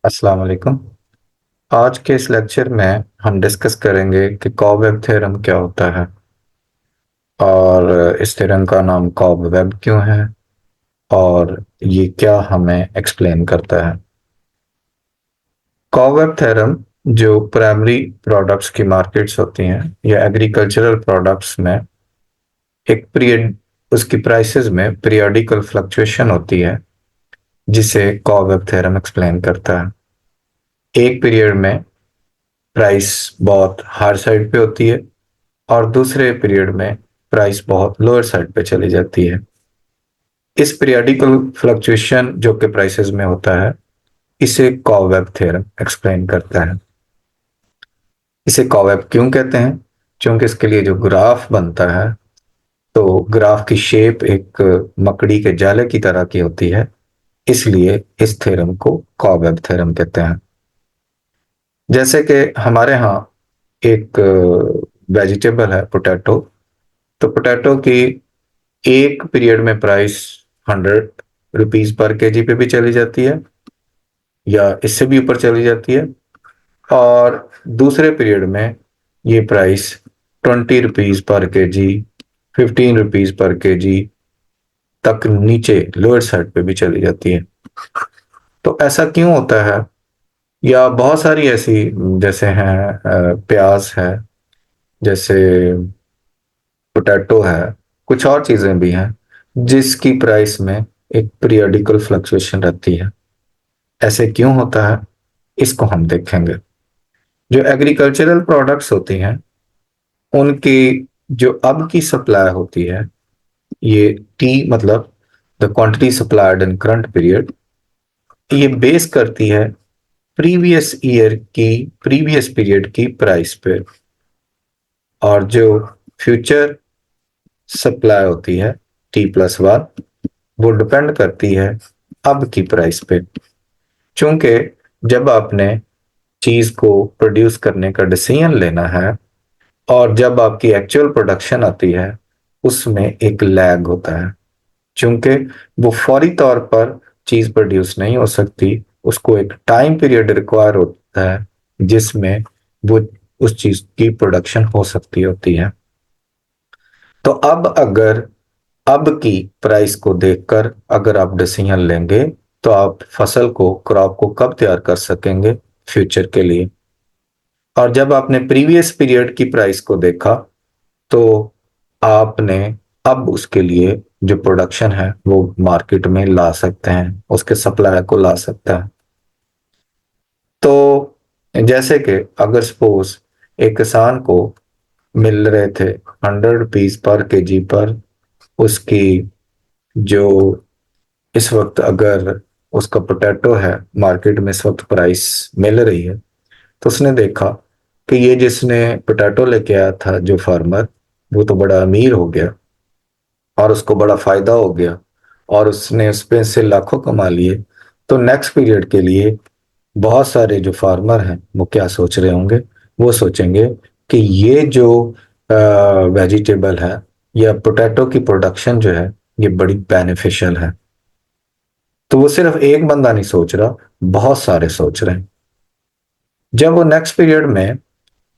अस्सलाम वालेकुम। आज के इस लेक्चर में हम डिस्कस करेंगे कि कॉबवेब थ्योरम क्या होता है और इस थ्योरम का नाम कॉबवेब क्यों है और ये क्या हमें एक्सप्लेन करता है। कॉबवेब थ्योरम जो प्राइमरी प्रोडक्ट्स की मार्केट्स होती हैं या एग्रीकल्चरल प्रोडक्ट्स में एक पीरियड उसकी प्राइसेस में पीरियोडिकल फ्लक्चुएशन होती है जिसे कॉबवेब थ्योरम एक्सप्लेन करता है। एक पीरियड में प्राइस बहुत हायर साइड पे होती है और दूसरे पीरियड में प्राइस बहुत लोअर साइड पे चली जाती है। इस पीरियोडिकल फ्लक्चुएशन जो कि प्राइसेस में होता है इसे कॉवेब थ्योरम एक्सप्लेन करता है। इसे कॉवेब क्यों कहते हैं? क्योंकि इसके लिए जो ग्राफ बनता है तो ग्राफ की शेप एक मकड़ी के जाले की तरह की होती है, इसलिए इस थ्योरम को कॉवेब थ्योरम कहते हैं। जैसे कि हमारे यहाँ एक वेजिटेबल है पोटैटो, तो पोटैटो की एक पीरियड में प्राइस 100 रुपीज पर केजी पे भी चली जाती है या इससे भी ऊपर चली जाती है, और दूसरे पीरियड में ये price 20 rupees per KG, 15 rupees per KG तक नीचे लोअर साइड पे भी चली जाती है। तो ऐसा क्यों होता है? या बहुत सारी ऐसी जैसे हैं प्याज है, जैसे पोटैटो है, कुछ और चीजें भी हैं जिसकी प्राइस में एक पीरियोडिकल फ्लक्चुएशन रहती है। ऐसे क्यों होता है इसको हम देखेंगे। जो एग्रीकल्चरल प्रोडक्ट्स होती हैं उनकी जो अब की सप्लाई होती है, ये टी मतलब the quantity supplied in current period, ये बेस करती है प्रीवियस ईयर की प्रीवियस पीरियड की प्राइस पे, और जो फ्यूचर सप्लाई होती है T+1 वो डिपेंड करती है अब की प्राइस पे। चूंकि जब आपने चीज को प्रोड्यूस करने का डिसीजन लेना है और जब आपकी एक्चुअल प्रोडक्शन आती है उसमें एक लैग होता है। चूंकि वो फौरी तौर पर चीज प्रोड्यूस नहीं हो सकती, उसको एक टाइम पीरियड रिक्वायर होता है जिसमें वो उस चीज की प्रोडक्शन हो सकती होती है। तो अब अगर अब की प्राइस को देखकर अगर आप डिसीजन लेंगे तो आप फसल को क्रॉप को कब तैयार कर सकेंगे फ्यूचर के लिए। और जब आपने प्रीवियस पीरियड की प्राइस को देखा तो आपने अब उसके लिए जो प्रोडक्शन है वो मार्केट में ला सकते हैं, उसके सप्लाई को ला सकता है। तो जैसे कि अगर सपोज एक किसान को मिल रहे थे 100 रुपीज पर केजी पर, उसकी जो इस वक्त अगर उसका पोटैटो है मार्केट में इस वक्त प्राइस मिल रही है, तो उसने देखा कि ये जिसने पोटैटो लेके आया था जो फार्मर, वो तो बड़ा अमीर हो गया और उसको बड़ा फायदा हो गया और उसने उस पे से लाखों कमा लिए। तो नेक्स्ट पीरियड के लिए बहुत सारे जो फार्मर हैं वो क्या सोच रहे होंगे? वो सोचेंगे कि ये जो वेजिटेबल है या पोटैटो की प्रोडक्शन जो है ये बड़ी बेनिफिशियल है। तो वो सिर्फ एक बंदा नहीं सोच रहा, बहुत सारे सोच रहे हैं। जब वो नेक्स्ट पीरियड में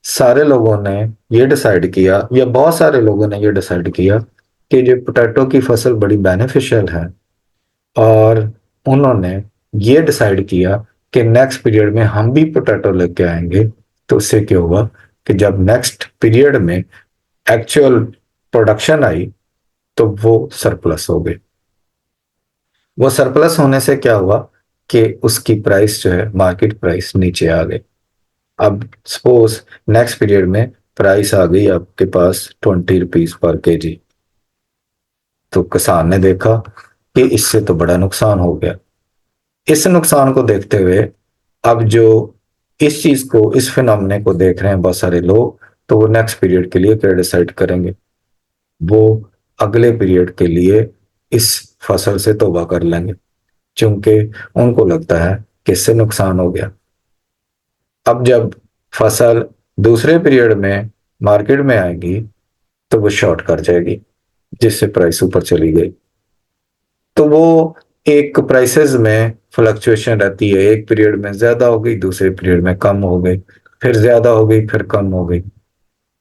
सारे लोगों ने ये डिसाइड किया या बहुत सारे लोगों ने ये डिसाइड किया कि जो पोटैटो की फसल बड़ी बेनिफिशियल है, और उन्होंने ये डिसाइड किया कि नेक्स्ट पीरियड में हम भी पोटैटो लेके आएंगे, तो उससे क्या हुआ कि जब नेक्स्ट पीरियड में एक्चुअल प्रोडक्शन आई तो वो सरप्लस हो गई। वो सरप्लस होने से क्या हुआ कि उसकी प्राइस जो है मार्केट प्राइस नीचे आ गई। अब सपोज नेक्स्ट पीरियड में प्राइस आ गई आपके पास 20 रुपीज पर केजी, तो किसान ने देखा कि इससे तो बड़ा नुकसान हो गया। इस नुकसान को देखते हुए अब जो इस चीज को इस फिनोमेना को देख रहे हैं बहुत सारे लोग, तो वो नेक्स्ट पीरियड के लिए क्या डिसाइड करेंगे? वो अगले पीरियड के लिए इस फसल से तौबा कर लेंगे, क्योंकि उनको लगता है कि इससे नुकसान हो गया। अब जब फसल दूसरे पीरियड में मार्केट में आएगी तो वो शॉर्ट कर जाएगी जिससे प्राइस ऊपर चली गई। तो वो एक प्राइसेस में फ्लक्चुएशन रहती है, एक पीरियड में ज्यादा हो गई, दूसरे पीरियड में कम हो गई, फिर ज्यादा हो गई, फिर कम हो गई।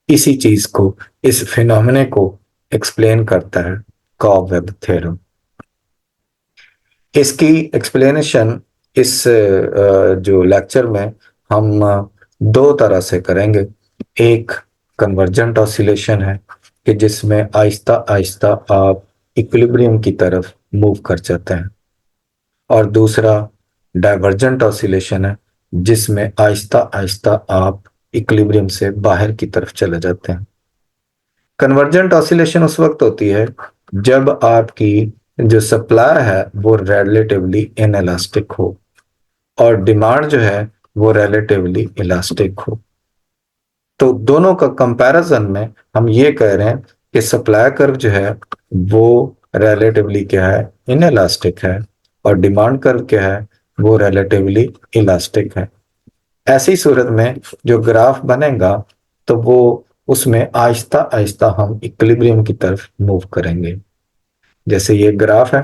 इसी चीज को, इस फिनोमेने को एक्सप्लेन करता है कॉब-वेब थ्योरम। इसकी एक्सप्लेनेशन इस जो लेक्चर में हम दो तरह से करेंगे। एक कन्वर्जेंट ऑसिलेशन है कि जिसमें आहिस्ता आहिस्ता आप इक्विलिब्रियम की तरफ मूव कर जाते हैं, और दूसरा डाइवर्जेंट ऑसिलेशन है जिसमें आहिस्ता आहिस्ता आप इक्विलिब्रियम से बाहर की तरफ चले जाते हैं। कन्वर्जेंट ऑसिलेशन उस वक्त होती है जब आपकी जो सप्लाई है वो रिलेटिवली इनइलास्टिक हो और डिमांड जो है वो रिलेटिवली इलास्टिक हो। तो दोनों का कंपैरिजन में हम ये कह रहे हैं कि सप्लाई कर्व जो है वो रिलेटिवली क्या है, इनइलास्टिक है, और डिमांड कर्व क्या है, वो रिलेटिवली इलास्टिक है। ऐसी सूरत में जो ग्राफ बनेगा तो वो उसमें आहिस्ता आहिस्ता हम इक्विलिब्रियम की तरफ मूव करेंगे। जैसे ये ग्राफ है,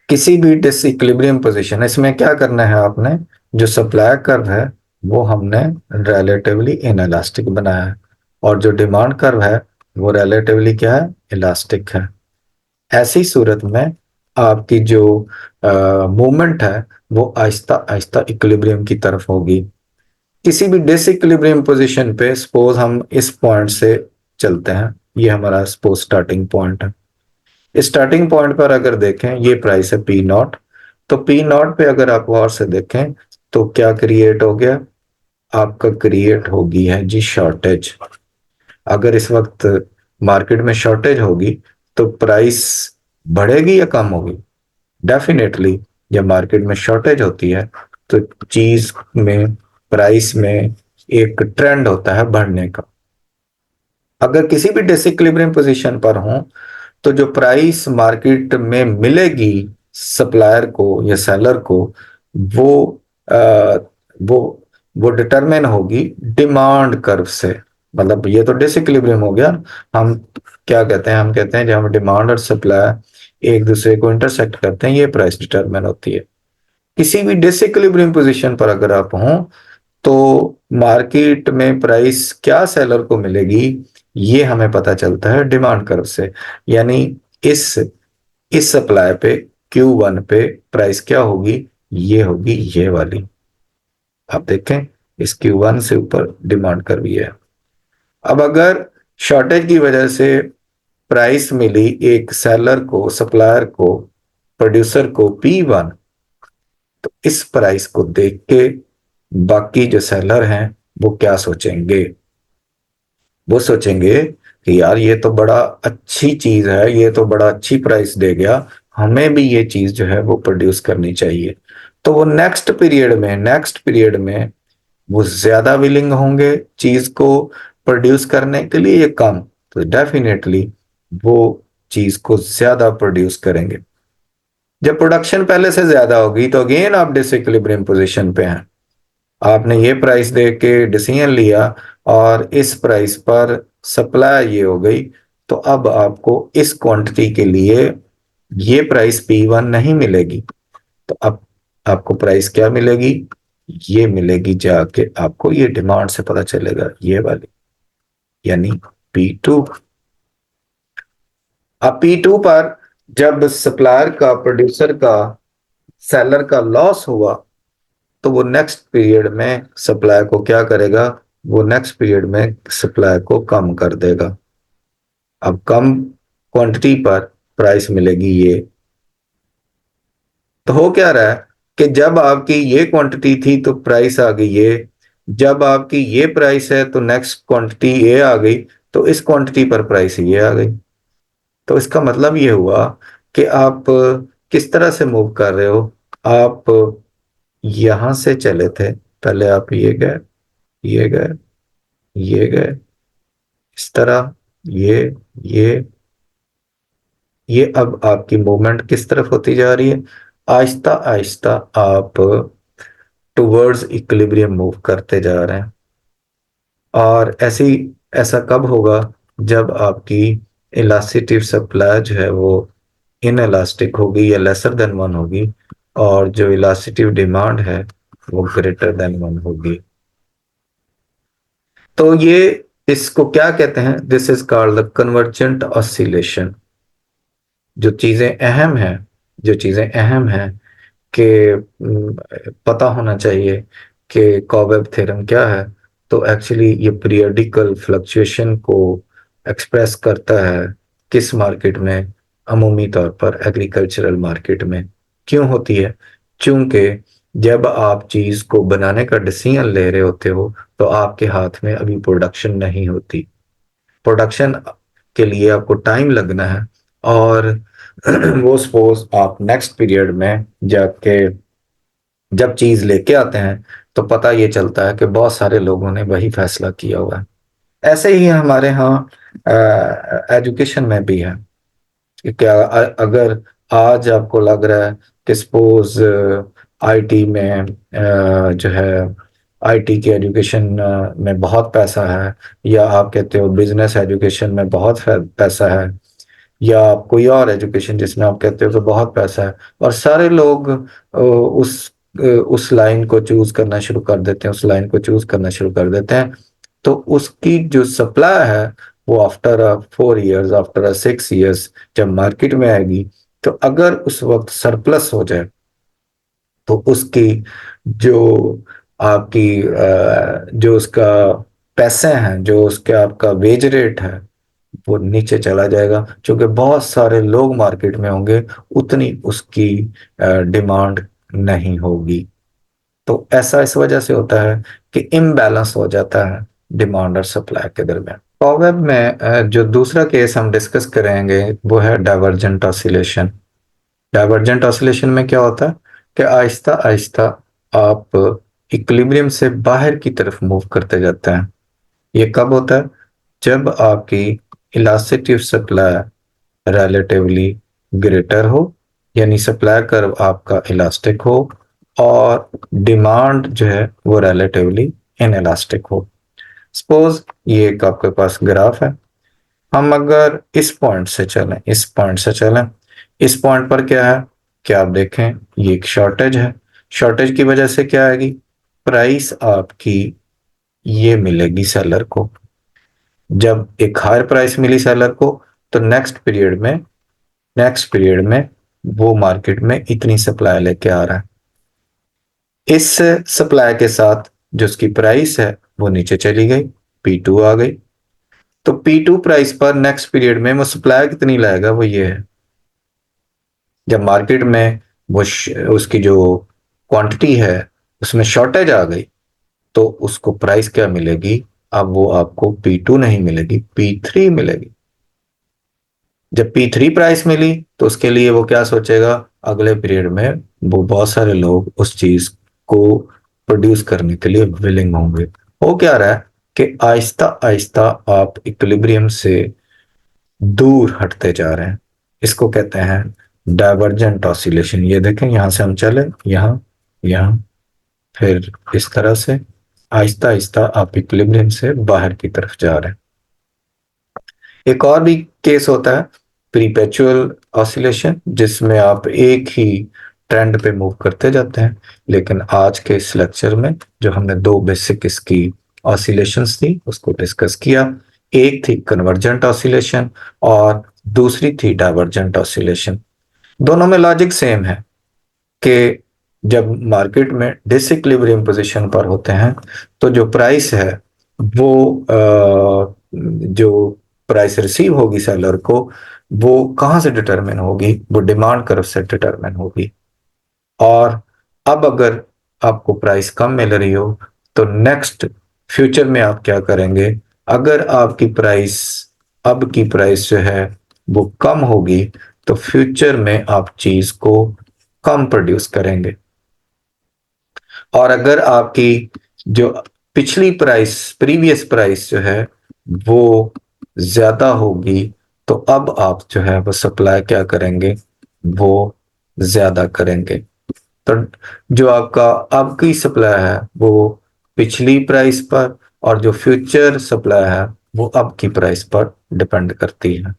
किसी भी डिसइक्विलिब्रियम पोजीशन, इसमें क्या करना है आपने, जो सप्लाई कर्व है वो हमने रिलेटिवली इनइलास्टिक बनाया है, और जो डिमांड कर्व है वो रिलेटिवली क्या है, इलास्टिक है। ऐसी सूरत में आपकी जो मूवमेंट है वो आहिस्ता आहिस्ता इक्विलिब्रियम की तरफ होगी। किसी भी डिसइक्विलिब्रियम पोजीशन पे सपोज हम इस पॉइंट से चलते हैं, ये हमारा सपोज स्टार्टिंग पॉइंट है। स्टार्टिंग पॉइंट पर अगर देखें, ये प्राइस है पी नॉट, तो पी नॉट पे अगर आप गौर से देखें तो क्या क्रिएट हो गया, आपका क्रिएट होगी है जी शॉर्टेज। अगर इस वक्त मार्केट में शॉर्टेज होगी तो प्राइस बढ़ेगी या कम होगी? डेफिनेटली जब मार्केट में शॉर्टेज होती है तो चीज में, प्राइस में एक ट्रेंड होता है बढ़ने का। अगर किसी भी डिसइक्विलिब्रियम पोजीशन पर हो तो जो प्राइस मार्केट में मिलेगी सप्लायर को या सेलर को, वो आ, वो वो डिटरमिन होगी डिमांड कर्व से। मतलब ये तो डिसइक्विलिब्रियम हो गया। हम क्या कहते हैं, हम कहते हैं जब डिमांड और सप्लाई एक दूसरे को इंटरसेक्ट करते हैं, ये प्राइस डिटरमिन होती है। किसी भी डिसइक्विलिब्रियम पोजीशन पर अगर आप हो तो मार्केट में प्राइस क्या सेलर को मिलेगी, ये हमें पता चलता है डिमांड कर्व से। यानी इस इस सप्लाई पे Q1 पे प्राइस क्या होगी, ये होगी ये वाली। आप देखें इस Q1 से ऊपर डिमांड कर्व ये है। अब अगर शॉर्टेज की वजह से प्राइस मिली एक सेलर को, सप्लायर को, प्रोड्यूसर को P1, तो इस प्राइस को देख के बाकी जो सेलर हैं वो क्या सोचेंगे, वो सोचेंगे कि यार ये तो बड़ा अच्छी चीज है, ये तो बड़ा अच्छी प्राइस दे गया, हमें भी ये चीज जो है वो प्रोड्यूस करनी चाहिए। तो वो नेक्स्ट पीरियड में वो ज्यादा विलिंग होंगे चीज को प्रोड्यूस करने के लिए, ये कम, तो डेफिनेटली वो चीज को ज्यादा प्रोड्यूस करेंगे। जब प्रोडक्शन पहले से ज्यादा होगी तो अगेन आप डिसइक्विलिब्रियम पोजीशन पे हैं। आपने ये प्राइस दे के डिसीजन लिया और इस प्राइस पर सप्लाई ये हो गई, तो अब आपको इस क्वांटिटी के लिए ये प्राइस P1 नहीं मिलेगी, तो अब आपको प्राइस क्या मिलेगी, ये मिलेगी जाके आपको, ये डिमांड से पता चलेगा ये वाली, यानी P2। अब P2 पर जब सप्लायर का, प्रोड्यूसर का, सेलर का लॉस हुआ तो वो नेक्स्ट पीरियड में सप्लाई को क्या करेगा, वो नेक्स्ट पीरियड में सप्लाई को कम कर देगा। अब कम क्वांटिटी पर प्राइस मिलेगी ये। तो हो क्या रहा है कि जब आपकी ये क्वांटिटी थी तो प्राइस आ गई ये, जब आपकी ये प्राइस है तो नेक्स्ट क्वांटिटी ये आ गई, तो इस क्वांटिटी पर प्राइस ये आ गई। तो इसका मतलब ये हुआ कि आप किस तरह से मूव कर रहे हो। आप यहां से चले थे, पहले आप ये गए, ये गए, ये गए, इस तरह, ये ये अब आपकी मूवमेंट किस तरफ होती जा रही है, आहिस्ता आहिस्ता आप टुवर्ड्स इक्विलिब्रियम मूव करते जा रहे हैं। और ऐसा कब होगा, जब आपकी इलास्टिसिटी सप्लाई जो है वो इन इलास्टिक होगी या लेसर देन वन होगी, और जो इलास्टिव डिमांड है वो ग्रेटर देन 1 होगी। तो ये इसको क्या कहते हैं? This is called the convergent oscillation. जो चीजें अहम हैं, जो चीजें अहम हैं कि पता होना चाहिए कि कॉवेब थ्योरम क्या है। तो एक्चुअली ये पीरियोडिकल फ्लक्चुएशन को एक्सप्रेस करता है। किस मार्केट में? अमूमी तौर पर एग्रीकल्चरल मार्केट में। क्यों होती है? क्योंकि जब आप चीज को बनाने का डिसीजन ले रहे होते हो तो आपके हाथ में अभी प्रोडक्शन नहीं होती। प्रोडक्शन के लिए आपको टाइम लगना है, और वो सपोज आप नेक्स्ट पीरियड में जाके जब चीज लेके आते हैं तो पता ये चलता है कि बहुत सारे लोगों ने वही फैसला किया हुआ है। ऐसे ही हमारे यहाँ एजुकेशन में भी है कि क्या अगर आज आपको लग रहा है कि सपोज आईटी में जो है आईटी की एजुकेशन में बहुत पैसा है, या आप कहते हो बिजनेस एजुकेशन में बहुत पैसा है, या आप कोई और एजुकेशन जिसमें आप कहते हो कि बहुत पैसा है, और सारे लोग उस लाइन को चूज करना शुरू कर देते हैं, उस लाइन को चूज करना शुरू कर देते हैं, तो उसकी जो सप्लाई है वो आफ्टर 4 years, आफ्टर 6 years जब मार्केट में आएगी, तो अगर उस वक्त सरप्लस हो जाए तो उसकी जो आपकी जो उसका पैसे हैं, जो उसका आपका वेज रेट है, वो नीचे चला जाएगा। क्योंकि बहुत सारे लोग मार्केट में होंगे, उतनी उसकी डिमांड नहीं होगी। तो ऐसा इस वजह से होता है कि इम्बैलेंस हो जाता है डिमांड और सप्लाई के दरमियान। प्रोवेब में जो दूसरा केस हम डिस्कस करेंगे वो है डाइवर्जेंट ऑसिलेशन। डाइवर्जेंट ऑसिलेशन में क्या होता है कि आहिस्ता आहिस्ता आप इक्विलिब्रियम से बाहर की तरफ मूव करते जाते हैं। ये कब होता है? जब आपकी इलास्टिव सप्लाई रिलेटिवली ग्रेटर हो, यानी सप्लाई कर्व आपका इलास्टिक हो और डिमांड जो है वो रिलेटिवली इनइलास्टिक हो। सपोज ये एक आपके पास ग्राफ है। हम अगर इस पॉइंट से चलें, इस पॉइंट से चलें, इस पॉइंट पर क्या है कि आप देखें ये एक शॉर्टेज है। शॉर्टेज की वजह से क्या आएगी? प्राइस आपकी ये मिलेगी सेलर को। जब एक हायर प्राइस मिली सेलर को तो नेक्स्ट पीरियड में वो मार्केट में इतनी सप्लाई लेके आ रहा है। इस सप्लाई के साथ जो उसकी प्राइस है वो नीचे चली गई, P2 आ गई। तो P2 प्राइस पर नेक्स्ट पीरियड में वो सप्लाई कितनी लाएगा? वो ये है, जब मार्केट में वो उसकी जो क्वांटिटी है उसमें शॉर्टेज आ गई तो उसको प्राइस क्या मिलेगी? अब वो आपको P2 नहीं मिलेगी, P3 मिलेगी। जब P3 प्राइस मिली तो उसके लिए वो क्या सोचेगा? अगले पीरियड में वो बहुत सारे लोग उस चीज को प्रोड्यूस करने के लिए विलिंग होंगे। हो क्या रहा है कि आहिस्ता आहिस्ता आप इक्विलिब्रियम से दूर हटते जा रहे हैं। इसको कहते हैं डाइवर्जेंट ऑसिलेशन। ये देखें, यहां से हम चले, यहाँ, यहाँ, फिर इस तरह से आहिस्ता आहिस्ता आप इक्विलिब्रियम से बाहर की तरफ जा रहे हैं। एक और भी केस होता है प्रीपेचुअल ऑसिलेशन, जिसमें आप एक ही ट्रेंड पे मूव करते जाते हैं। लेकिन आज के इस लेक्चर में जो हमने दो बेसिक इसकी ऑसिलेशंस थी उसको डिस्कस किया। एक थी कन्वर्जेंट ऑसिलेशन और दूसरी थी डाइवर्जेंट ऑसिलेशन। दोनों में लॉजिक सेम है कि जब मार्केट में डिसइक्विलिब्रियम पोजीशन पर होते हैं तो जो प्राइस है वो जो प्राइस रिसीव होगी सेलर को, वो कहाँ से डिटरमिन होगी? वो डिमांड कर्व से डिटरमिन होगी। और अब अगर आपको प्राइस कम मिल रही हो तो नेक्स्ट फ्यूचर में आप क्या करेंगे? अगर आपकी प्राइस, अब की प्राइस जो है वो कम होगी तो फ्यूचर में आप चीज को कम प्रोड्यूस करेंगे। और अगर आपकी जो पिछली प्राइस, प्रीवियस प्राइस जो है वो ज्यादा होगी तो अब आप जो है वो सप्लाई क्या करेंगे? वो ज्यादा करेंगे। तो जो आपका अब की सप्लाई है वो पिछली प्राइस पर, और जो फ्यूचर सप्लाई है वो अब की प्राइस पर डिपेंड करती है।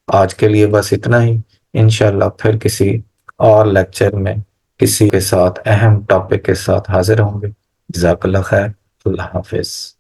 आज के लिए बस इतना ही। इंशाल्लाह फिर किसी और लेक्चर में किसी के साथ अहम टॉपिक के साथ हाजिर होंगे। जज़ाकल्लाह खैर। अल्लाह हाफिज़।